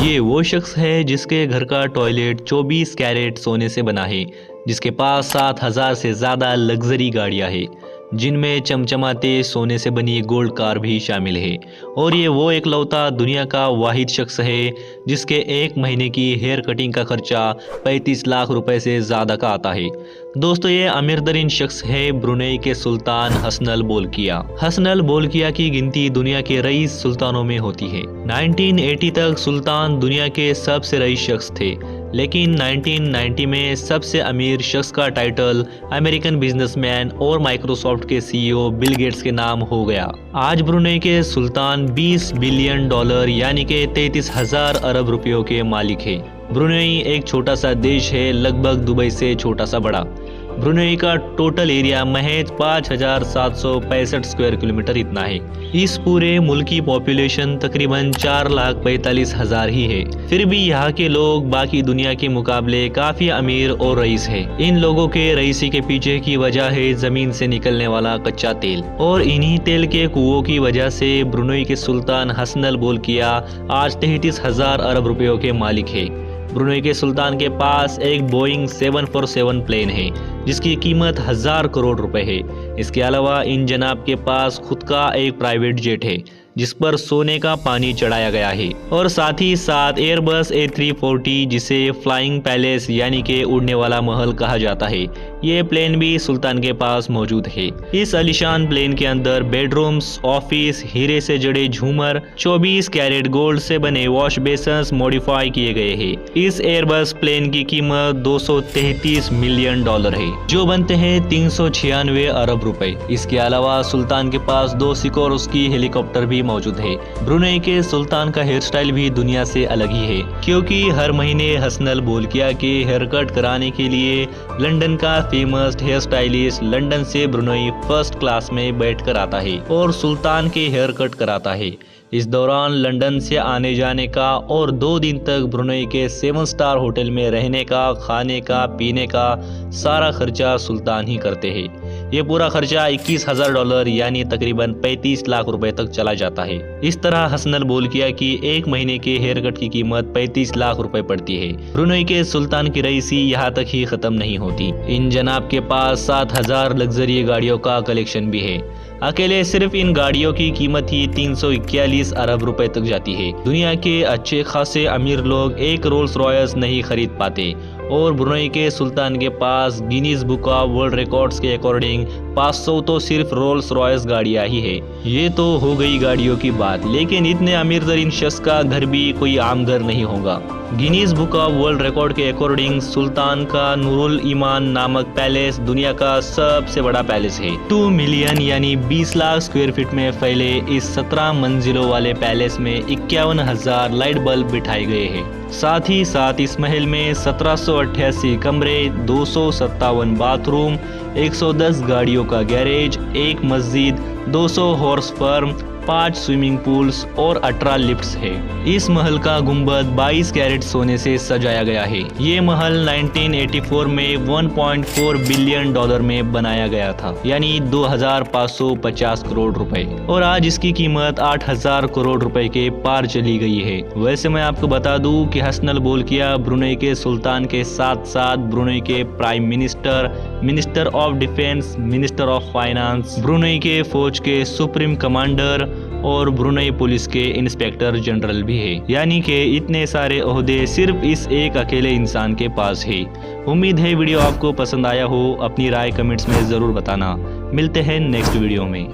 ये वो शख्स है जिसके घर का टॉयलेट 24 कैरेट सोने से बना है, जिसके पास 7,000 से ज़्यादा लग्जरी गाड़ियां हैं, जिनमें चमचमाते सोने से बनी गोल्ड कार भी शामिल है। और ये वो एकलौता दुनिया का वाहिद शख्स है जिसके एक महीने की हेयर कटिंग का खर्चा 35 लाख रुपए से ज़्यादा का आता है। दोस्तों, ये अमीर तरीन शख्स है ब्रुनेई के सुल्तान हसनल बोल्किया। हसनल बोल्किया की गिनती दुनिया के रईस सुल्तानों में होती है। 1980 तक सुल्तान दुनिया के सबसे रईस शख्स थे, लेकिन 1990 में सबसे अमीर शख्स का टाइटल अमेरिकन बिजनेसमैन और माइक्रोसॉफ्ट के सीईओ बिल गेट्स के नाम हो गया। आज ब्रुनेई के सुल्तान 20 बिलियन डॉलर यानी कि 33,000 अरब रुपयों के मालिक है। ब्रुनेई एक छोटा सा देश है, लगभग दुबई से छोटा सा बड़ा। ब्रुनेई का टोटल एरिया महज 5,765 स्क्वायर किलोमीटर इतना है। इस पूरे मुल्क की पॉपुलेशन तकरीबन 4,45,000 ही है। फिर भी यहाँ के लोग बाकी दुनिया के मुकाबले काफी अमीर और रईस है। इन लोगों के रईसी के पीछे की वजह है जमीन से निकलने वाला कच्चा तेल, और इन्हीं तेल के कुओं की वजह से ब्रुनेई के सुल्तान हसनल बोल्किया आज 33,000 अरब रुपयों के मालिक है। ब्रुनेई के सुल्तान के पास एक बोइंग 747 प्लेन है जिसकी कीमत 1,000 करोड़ रुपए है। इसके अलावा इन जनाब के पास खुद का एक प्राइवेट जेट है जिस पर सोने का पानी चढ़ाया गया है, और साथ ही साथ एयरबस A340 जिसे फ्लाइंग पैलेस यानी कि उड़ने वाला महल कहा जाता है, ये प्लेन भी सुल्तान के पास मौजूद है। इस आलीशान प्लेन के अंदर बेडरूम्स, ऑफिस, हीरे से जड़े झूमर, 24 कैरेट गोल्ड से बने वॉश बेसन्स मॉडिफाई किए गए हैं। इस एयरबस प्लेन की कीमत 233 मिलियन डॉलर है, जो बनते हैं 396 अरब रुपए। इसके अलावा सुल्तान के पास 2 सिकोर्स्की हेलीकॉप्टर भी मौजूद है। ब्रुनेई के सुल्तान का हेयर स्टाइल भी दुनिया से अलग ही है, क्योंकि हर महीने हसनल बोल्किया के हेयर कट कराने के लिए लंदन का फेमस हेयर स्टाइलिस्ट लंदन से ब्रुनेई फर्स्ट क्लास में बैठकर आता है और सुल्तान के हेयर कट कराता है। इस दौरान लंदन से आने जाने का और 2 दिन तक ब्रुनेई के 7 स्टार होटल में रहने का, खाने का, पीने का सारा खर्चा सुल्तान ही करते हैं। ये पूरा खर्चा 21,000 डॉलर यानी तकरीबन 35 लाख रुपए तक चला जाता है। इस तरह हसनल बोल्किया की एक महीने के हेयर कट की कीमत 35 लाख रुपए पड़ती है। ब्रुनेई के सुल्तान की रईसी यहाँ तक ही खत्म नहीं होती। इन जनाब के पास 7,000 लग्जरी गाड़ियों का कलेक्शन भी है। अकेले सिर्फ इन गाड़ियों की कीमत ही 341 अरब रुपए तक जाती है। दुनिया के अच्छे खासे अमीर लोग एक रोल्स रॉयस नहीं खरीद पाते, और ब्रुनेई के सुल्तान के पास Guinness book of world records के अकॉर्डिंग 500 तो सिर्फ रोल्स रॉयस गाड़ियां ही है। ये तो हो गई गाड़ियों की बात, लेकिन इतने अमीर तरीन शख्स का घर भी कोई आम घर नहीं होगा। Guinness book of world record के अकॉर्डिंग सुल्तान का नूरुल ईमान नामक पैलेस दुनिया का सबसे बड़ा पैलेस है। 2 मिलियन यानी 20 लाख स्क्वायर फीट में फैले इस 17 मंजिलों वाले पैलेस में 51,000 लाइट बल्ब बिठाए गए हैं। साथ ही साथ इस महल में 1788 कमरे, 257 बाथरूम, 110 गाड़ियों का गैरेज, एक मस्जिद, 200 हॉर्स फार्म, 5 स्विमिंग पूल्स और 18 लिफ्ट्स है। इस महल का गुंबद 22 कैरेट सोने से सजाया गया है। ये महल 1984 में 1.4 बिलियन डॉलर में बनाया गया था, यानी 2,550 करोड़ रुपए, और आज इसकी कीमत 8,000 करोड़ रुपए के पार चली गई है। वैसे मैं आपको बता दूं कि हसनल बोल्किया ब्रुनेई के सुल्तान के साथ साथ ब्रुनेई के prime minister, minister of defence, minister of finance, Brunei के फौज के सुप्रीम कमांडर और ब्रुनेई पुलिस के इंस्पेक्टर जनरल भी है। यानी कि इतने सारे ओहदे सिर्फ इस एक अकेले इंसान के पास है। उम्मीद है वीडियो आपको पसंद आया हो। अपनी राय कमेंट्स में ज़रूर बताना। मिलते हैं नेक्स्ट वीडियो में।